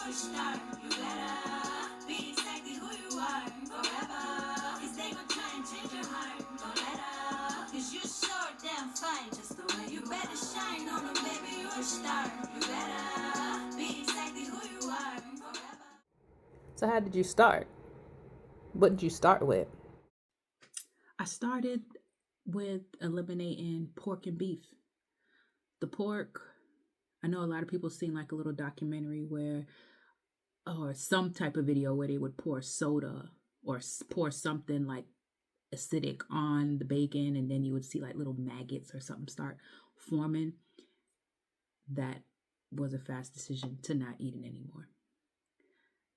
a star. You better be exactly who you are forever. Cause they gon' try and change your heart. Don't let up. Cause you're so damn fine just the way you better shine on them, baby. You a star. You better be exactly who you are forever. So how did you start? What did you start with? I started with eliminating pork and beef. The pork, I know a lot of people seen like a little documentary where, or some type of video where they would pour soda or pour something like acidic on the bacon, and then you would see like little maggots or something start forming. That was a fast decision to not eat it anymore.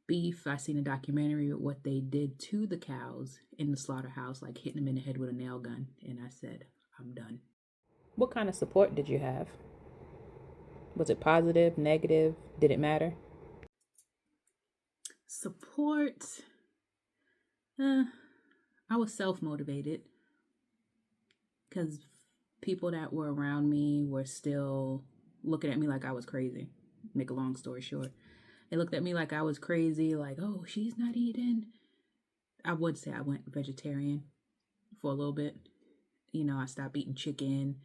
Beef, I seen a documentary with what they did to the cows in the slaughterhouse, like hitting them in the head with a nail gun, and I said, I'm done. What kind of support did you have? Was it positive, negative? Did it matter? Support, I was self-motivated because people that were around me were still looking at me like I was crazy. Make a long story short, they looked at me like I was crazy, like, oh, she's not eating. I would say I went vegetarian for a little bit. You know, I stopped eating chicken.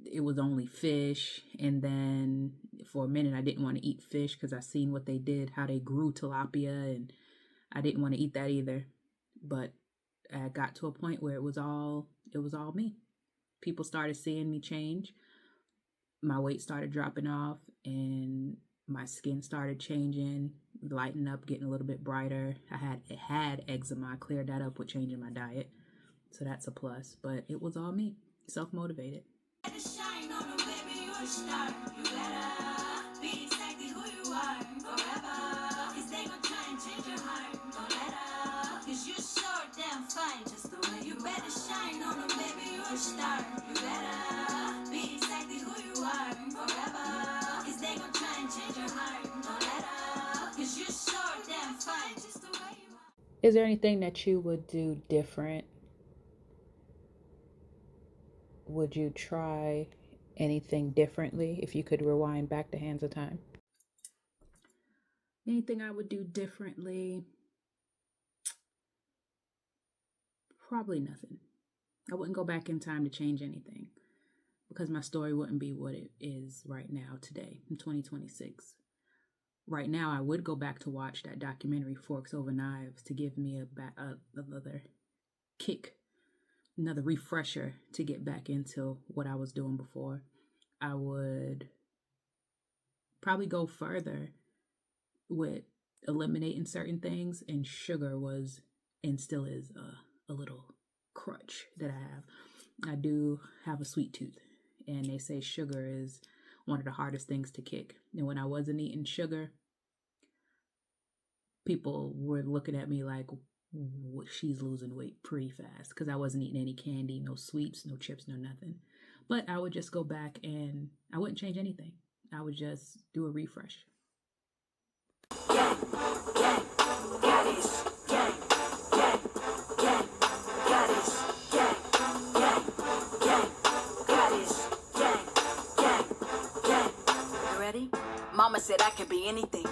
It was only fish. And then for a minute, I didn't want to eat fish because I seen what they did, how they grew tilapia, and I didn't want to eat that either. But I got to a point where it was all me. People started seeing me change. My weight started dropping off and my skin started changing, lighting up, getting a little bit brighter. I had eczema. I cleared that up with changing my diet. So that's a plus. But it was all me. Self-motivated. Better shine on them, baby. You a star. You better be exactly who you are forever. Cause they gon' try and change your heart. Don't let up. Cause you're so damn fine just the way you better shine on them, baby. You a star. You better be exactly who you are forever. Cause they gon' try and change your heart. Don't let up. Cause you're so damn fine just the way you are. Is there anything that you would do different? Would you try anything differently if you could rewind back the hands of time? Anything I would do differently? Probably nothing. I wouldn't go back in time to change anything because my story wouldn't be what it is right now today in 2026. Right now, I would go back to watch that documentary Forks Over Knives to give me another kick, another refresher to get back into what I was doing before. I would probably go further with eliminating certain things, and sugar was and still is a little crutch that I have. I do have a sweet tooth, and they say sugar is one of the hardest things to kick. And when I wasn't eating sugar, people were looking at me like, she's losing weight pretty fast, because I wasn't eating any candy, no sweets, no chips, no nothing. But I would just go back and I wouldn't change anything. I would just do a refresh. Mama said I could be anything.